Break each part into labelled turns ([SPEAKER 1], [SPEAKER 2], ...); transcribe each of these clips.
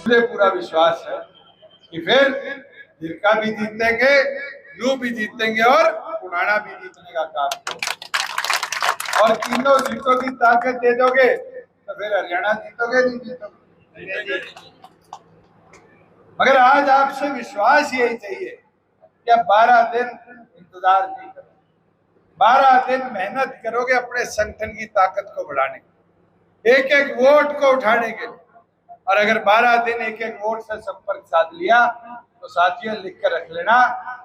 [SPEAKER 1] मुझे पूरा विश्वास है कि फिर जिरका भी जीतेंगे, यू भी जीतेंगे और पुराना भी जीतने का काम करेंगे। और तीनों सीटों की ताकत दे दोगे तो फिर हरियाणा जीतोगे नहीं जीतोगे। मगर आज आपसे विश्वास यही चाहिए कि अब 12 दिन इंतजार नहीं करो, 12 दिन मेहनत करोगे अपने संगठन की ताकत को बढ़ाने, एक एक वोट को उठाने के लिए। और अगर 12 दिन एक एक वोट से संपर्क साध लिया तो साथियों लिख कर रख लेना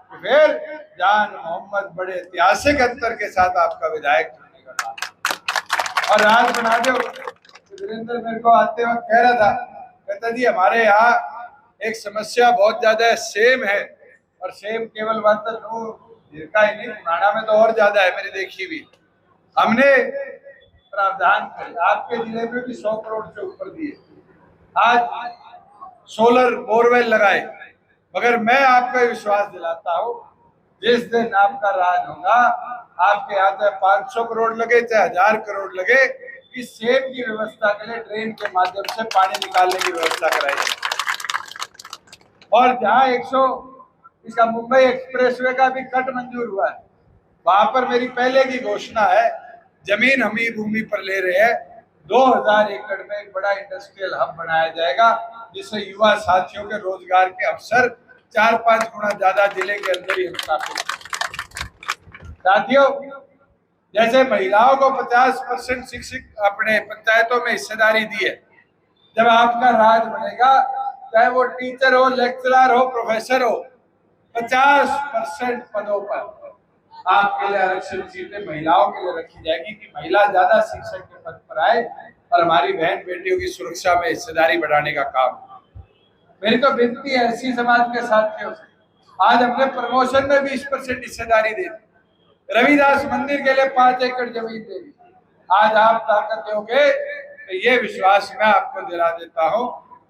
[SPEAKER 1] कि फिर जान मोहम्मद बड़े ऐतिहासिक अंतर के साथ आपका विधायक चुनने का काम। और राज बना दो। वीरेंद्र मेरे को आते वक्त कह रहा था, कहता जी हमारे यहाँ एक समस्या बहुत ज्यादा है, सेम है। और सेम केवल बात जिरका ही नहीं, पुराना में तो और ज्यादा है मेरी देखी हुई। हमने प्रावधान करे, आपके जिले में भी 100 करोड़ से ऊपर दिए, आज सोलर बोरवेल लगाए। मगर मैं आपको विश्वास दिलाता हूं, जिस दिन आपका राज होगा, आपके यहाँ चाहे 500 करोड़ लगे चाहे 1000 करोड़ लगे, इस सेम की व्यवस्था के लिए ट्रेन के माध्यम से पानी निकालने की व्यवस्था कराई जाए। और जहाँ 100 इसका मुंबई एक्सप्रेसवे का भी कट मंजूर हुआ है, वहां पर मेरी पहले की घोषणा है, जमीन हम ही भूमि पर ले रहे हैं, 2000 एकड़ में एक बड़ा इंडस्ट्रियल हब बनाया जाएगा, जिससे युवा साथियों के रोजगार के अवसर 4-5 गुना ज्यादा जिले के अंदर ही स्थापित। साथियों, जैसे महिलाओं को 50% शिक्षित अपने पंचायतों में हिस्सेदारी दी है, जब आपका राज बनेगा, चाहे वो टीचर हो, लेक्चरर हो, प्रोफेसर हो, 50% पदों पर आपके लिए आरक्षण सीटें महिलाओं के लिए रखी जाएगी कि महिला ज्यादा शिक्षक के पद पर आए और हमारी बहन बेटियों की सुरक्षा में हिस्सेदारी बढ़ाने का काम। मेरी तो विनती है ऐसी समाज के साथियों से, आज हमने प्रमोशन में 20% हिस्सेदारी दे दी, रविदास मंदिर के लिए 5 एकड़ जमीन दे दी। आज आप ताकत दोगे तो ये विश्वास मैं आपको दिला देता हूँ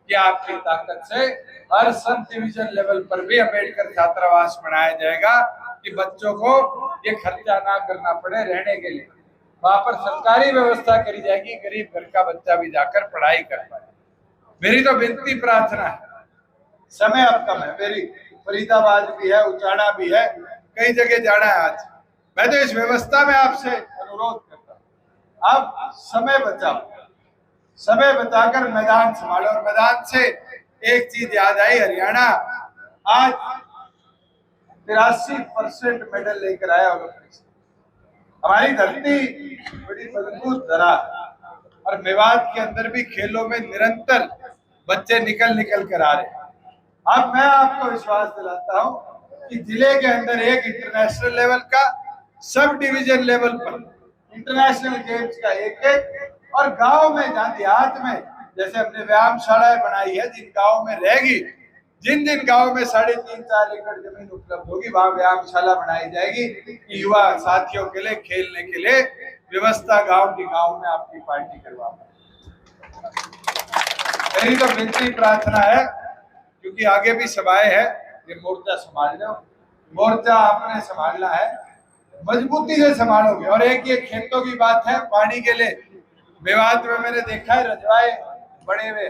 [SPEAKER 1] कि आपकी ताकत से हर सब डिवीजन लेवल पर भी अम्बेडकर छात्रावास बनाया जाएगा कि बच्चों को ये खर्चा ना करना पड़े रहने के लिए। वहां पर सरकारी व्यवस्था करी जाएगी, गरीब घर का बच्चा भी जाकर पढ़ाई कर पाए। मेरी तो विनती प्रार्थना है, समय अब कम है, मेरी फरीदाबाद भी है, उचाना भी है, कई जगह जाना है। आज मैं तो इस व्यवस्था में आपसे अनुरोध करता हूँ, अब समय बचाओ, समय बचाकर मैदान संभालो। और मैदान से एक चीज याद आई, हरियाणा आज 83% मेडल लेकर आया ओलंपिक्स। हमारी धरती बड़ी मजबूत धरा और मेवात के अंदर भी खेलों में निरंतर बच्चे निकल कर आ रहे हैं। अब मैं आपको विश्वास दिलाता हूं कि जिले के अंदर एक इंटरनेशनल लेवल का, सब डिवीजन लेवल पर इंटरनेशनल गेम्स का एक और गांव में, जहां देहात में जैसे हमने व्यायामशालाएं बनाई है, जिन गाँव में रहेगी, जिन जिन गाँव में 3.5-4 एकड़ जमीन उपलब्ध होगी, वहां व्यायामशाला बनाई जाएगी कि युवा साथियों के लिए खेलने के लिए व्यवस्था गांव में आपकी पार्टी करवा पाए। मेरी तो विनती प्रार्थना है, क्योंकि आगे भी सभाएं है, ये मोर्चा संभाल लो, मोर्चा आपने संभालना है, मजबूती से संभालोगे। और एक ये खेतों की बात है, पानी के लिए मेवात में मैंने देखा है रजवाए बड़े हुए,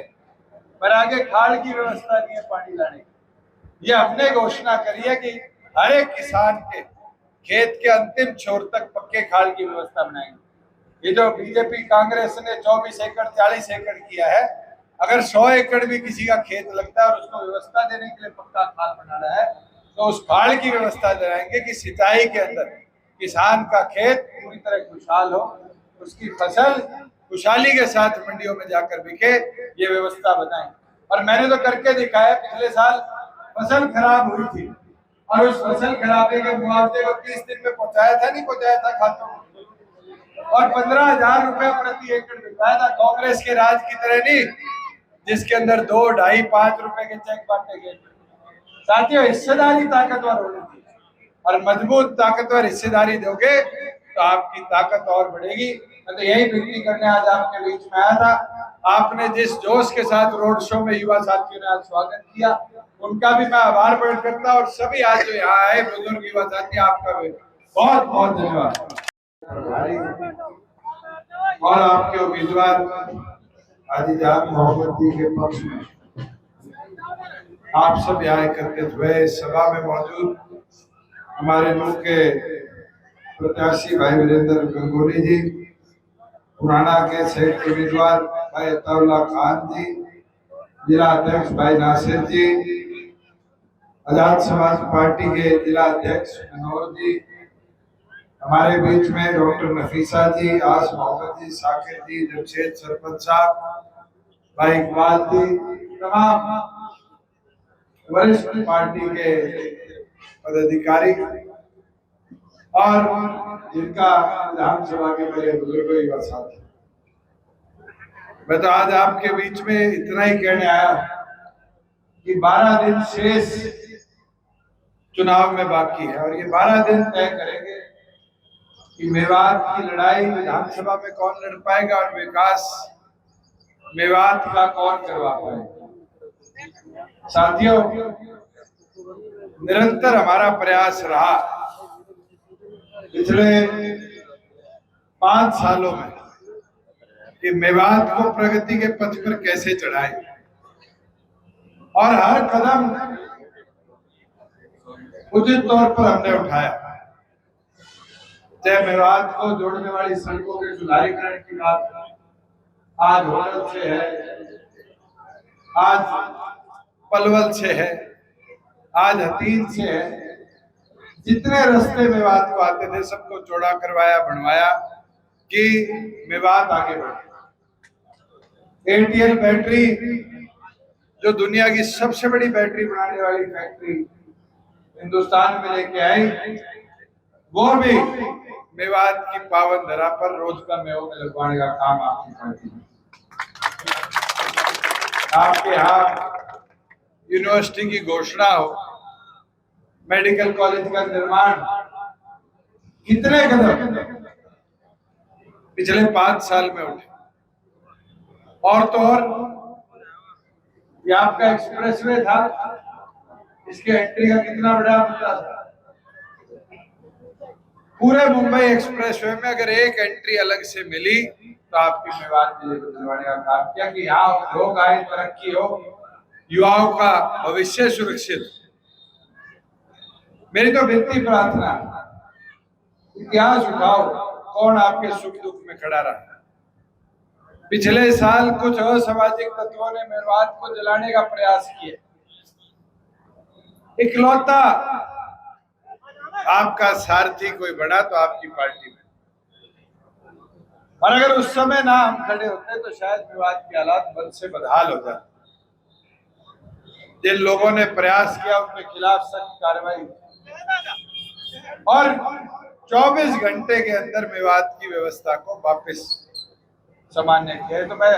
[SPEAKER 1] पर आगे खाल की व्यवस्था नहीं है पानी लाने की। ये हमने घोषणा करी है कि हर एक किसान के खेत के अंतिम छोर तक पक्के खाल की व्यवस्था बनाएंगे। ये जो बीजेपी कांग्रेस ने 24 एकड़ 40 एकड़ किया है, अगर 100 एकड़ भी किसी का खेत लगता है और उसको व्यवस्था देने के लिए पक्का खाल बनाना है, तो उस खाल की व्यवस्था कराएंगे कि सिंचाई के अंदर किसान का खेत पूरी तरह खुशहाल हो, उसकी फसल खुशहाली के साथ मंडियों में जाकर बिके, ये व्यवस्था बनाएं। और मैंने तो करके दिखाया, पिछले साल फसल खराब हुई थी और उस फसल खराबे के मुआवजे को 30 दिन में पहुंचाया था, नहीं पहुंचाया था खातों में, और 15,000 रुपए प्रति एकड़ दिखाया था। कांग्रेस के राज की तरह नहीं, जिसके अंदर 2, 2.5, 5 रुपए के चेक बांटे गए। साथियों, हिस्सेदारी ताकतवर होनी चाहिए और मजबूत ताकतवर हिस्सेदारी दोगे तो आपकी ताकत और बढ़ेगी। मैं तो यही विनती करने आज आपके बीच में आया था। आपने जिस जोश के साथ रोड शो में युवा साथियों ने आज स्वागत किया, उनका भी मैं आभार प्रकट करता हूँ। और सभी आज जो यहाँ आए बुजुर्ग युवा साथी, आपका भी बहुत बहुत धन्यवाद। और आपके उम्मीदवार हाजी जान मोहम्मद जी के पक्ष में आप सब यहाँ एकत्रित हुए। सभा में मौजूद हमारे मुख्य प्रत्याशी भाई वीरेंद्र गंगोली जी, पुराना के सेठ के उम्मीदवार भाई अताउल्ला खान जी, जिला अध्यक्ष भाई नासिर जी, आजाद समाज पार्टी के जिला अध्यक्ष मनोहर जी, हमारे बीच में डॉक्टर नफीसा जी, आस मोहम्मद जी, साकिर जी, जमशेद सरपंच साहब, भाई इकबाल जी, तमाम वरिष्ठ पार्टी के पदाधिकारी और जिनका विधानसभा के मेरे बुजुर्गों युवा साथी, मैं तो आज आपके बीच में इतना ही कहने आया कि 12 दिन शेष चुनाव में बाकी है और ये 12 दिन तय करेंगे कि मेवात की लड़ाई विधानसभा में कौन लड़ पाएगा और विकास मेवात का कौन करवा पाएगा। साथियों, निरंतर हमारा प्रयास रहा पिछले 5 सालों में कि मेवात को प्रगति के पथ पर कैसे चढ़ाएं और हर कदम उचित तौर पर हमने उठाया। चाहे मेवात को जोड़ने वाली सड़कों के सुधारीकरण की बात आज होनल से है, आज पलवल से है, आज हतीन से है, जितने रास्ते मेवात को आते थे सबको चौड़ा करवाया, बनवाया कि मेवात आगे बढ़े। एटीएल बैटरी जो दुनिया की सबसे बड़ी बैटरी बनाने वाली फैक्ट्री हिंदुस्तान में लेके आई, वो भी मेवात की पावन धरा पर रोज का मेवा में लगवाने का काम आपकी पार्टी में। आपके यहाँ यूनिवर्सिटी की घोषणा हो, मेडिकल कॉलेज का निर्माण, कितने कदम पिछले 5 साल में उठे। और तो और ये आपका एक्सप्रेसवे था, इसके एंट्री का कितना बड़ा मुद्दा था। पूरे मुंबई एक्सप्रेसवे में अगर एक एंट्री अलग से मिली तो आपकी मेवात जिले को दिलवाने का काम किया कि यहाँ लोग आए, तरक्की हो, युवाओं का भविष्य सुरक्षित। मेरी तो विनती प्रार्थना, इतिहास उठाओ, कौन आपके सुख दुख में खड़ा रहा। पिछले साल कुछ असामाजिक तत्वों ने मेवात को जलाने का प्रयास किया। इकलौता आपका सारथी कोई बना तो आपकी पार्टी में, और अगर उस समय ना हम खड़े होते तो शायद मेवात के हालात बद से बदहाल हो जाते। जिन लोगों ने प्रयास किया उनके खिलाफ सख्त कार्रवाई और 24 घंटे के अंदर मेवात की व्यवस्था को वापस सामान्य किया। तो मैं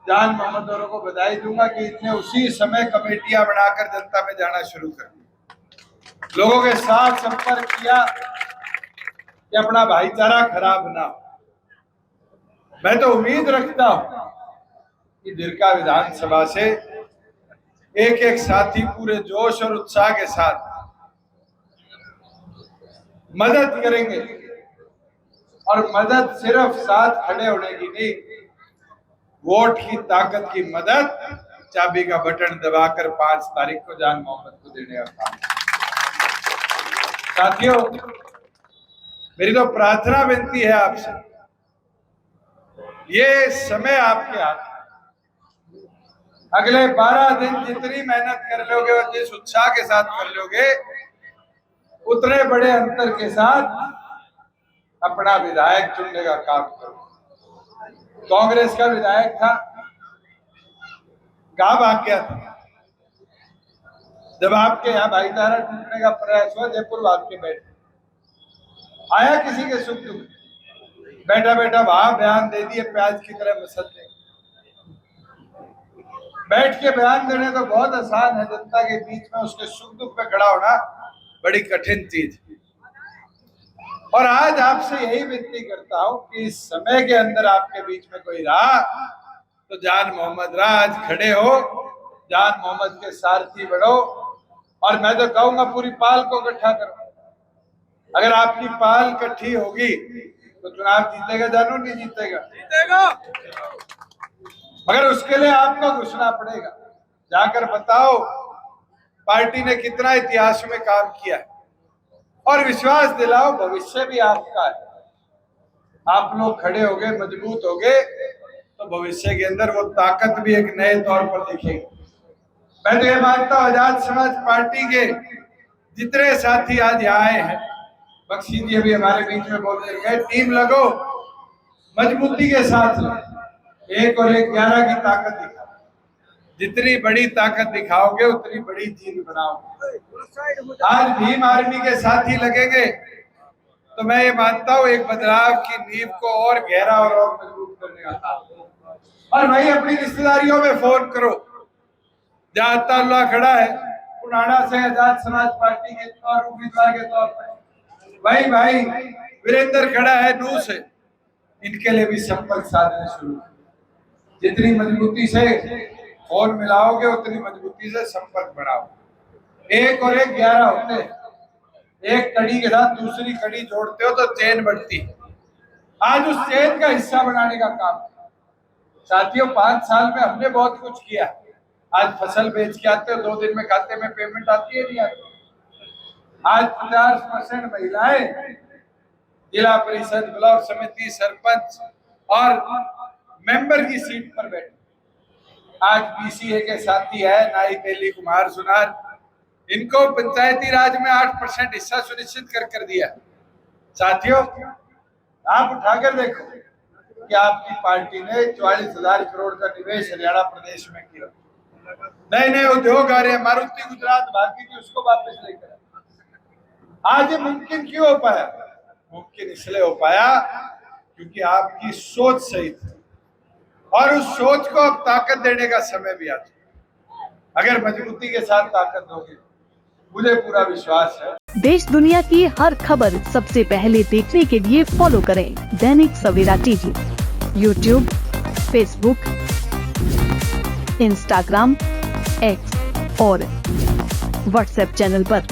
[SPEAKER 1] जान मोहम्मद औरों को बधाई दूंगा कि इतने उसी समय कमेटियां बनाकर जनता में जाना शुरू कर दी, लोगों के साथ संपर्क किया कि अपना भाईचारा खराब ना हो। मैं तो उम्मीद रखता हूं कि दिरका विधानसभा से एक एक साथी पूरे जोश और उत्साह के साथ मदद करेंगे, और मदद सिर्फ साथ खड़े होने की नहीं, वोट की ताकत की मदद, चाबी का बटन दबाकर 5 तारीख को जान मोहम्मद को देने का काम। साथियों, मेरी तो प्रार्थना विनती है आपसे, ये समय आपके हाथ, अगले 12 दिन जितनी मेहनत कर लोगे और जिस उत्साह के साथ कर लोगे, उतने बड़े अंतर के साथ अपना विधायक चुनने का काम करो। कांग्रेस का विधायक था, गांव भाग गया था। जब आपके यहाँ भाईचारा टूटने का प्रयास हुआ, जयपुर भाग के बैठे, आया किसी के सुख दुख, बैठा बैठा वहां बयान दे दिए, प्याज की तरह मसलते। बैठ के बयान देने तो बहुत आसान है, जनता के बीच में उसके सुख दुख में खड़ा होना बड़ी कठिन चीज। और आज आपसे यही विनती करता हूं कि इस समय के अंदर आपके बीच में कोई रहा तो जान मोहम्मद रहा, आज खड़े हो, जान मोहम्मद के सारथी बढ़ो। और मैं तो कहूंगा पूरी पाल को इकट्ठा करो। अगर आपकी पाल इकट्ठी होगी तो चुनाव जीतेगा जानू, नहीं जीतेगा? जीतेगा। मगर उसके लिए आपको घुसना पड़ेगा। जाकर बताओ पार्टी ने कितना इतिहास में काम किया है, और विश्वास दिलाओ भविष्य भी आपका है। आप लोग खड़े हो गए, मजबूत हो गए, तो भविष्य के अंदर वो ताकत भी एक नए तौर पर दिखेगी। मैं तो ये मानता हूं आजाद समाज पार्टी के जितने साथी आज यहाँ आए हैं, बख्शी जी अभी हमारे बीच में बोल कर गए, टीम लगो, मजबूती के साथ लो, 1 और 1 11 की ताकत दिखाओ। जितनी बड़ी ताकत दिखाओगे उतनी बड़ी चीज बनाओगे। आज भीम आर्मी के साथी लगेंगे तो मैं ये मानता हूँ एक बदलाव की नींव को और गहरा और मजबूत करने का काम। और भाई अपनी रिश्तेदारियों में फोन करो, जहां अताउल्लाह खड़ा है पुराना से आजाद समाज पार्टी के तौर उम्मीदवार के तौर पर, भाई वीरेंद्र खड़ा है नू से, इनके लिए भी संपर्क साधने शुरू। जितनी मजबूती से फोन मिलाओगे उतनी मजबूती से संपर्क बढ़ाओ। 1 और 1 11 होते हैं, एक कड़ी के साथ दूसरी कड़ी जोड़ते हो तो चेन बढ़ती है। आज उस चेन का हिस्सा बनाने का काम साथियों 5 साल में हमने बहुत कुछ किया। आज फसल बेच के आते हो, 2 दिन में खाते में पेमेंट आती है नहीं आती। आज 50% महिलाएं जिला परिषद, ब्लॉक समिति, सरपंच और मेंबर की सीट पर बैठे। आज बीसीए के साथी है नाई तेली कुमार सुनार, इनको पंचायती राज में 8% हिस्सा सुनिश्चित कर दिया। साथियों आप उठाकर देखो कि आपकी पार्टी ने 44,000 करोड़ का निवेश हरियाणा प्रदेश में किया। नए उद्योग आ रहे हैं, मारुति गुजरात भागी थी उसको वापस लेकर। आज ये मुमकिन क्यों हो पाया? मुमकिन इसलिए हो पाया क्योंकि आपकी सोच सही थी, और उस सोच को अब ताकत देने का समय भी आ चुका। अगर मजबूती के साथ ताकत दोगे, मुझे पूरा विश्वास है।
[SPEAKER 2] देश दुनिया की हर खबर सबसे पहले देखने के लिए फॉलो करें Dainik Savera TV, YouTube, Facebook, Instagram, X और व्हाट्सएप चैनल पर।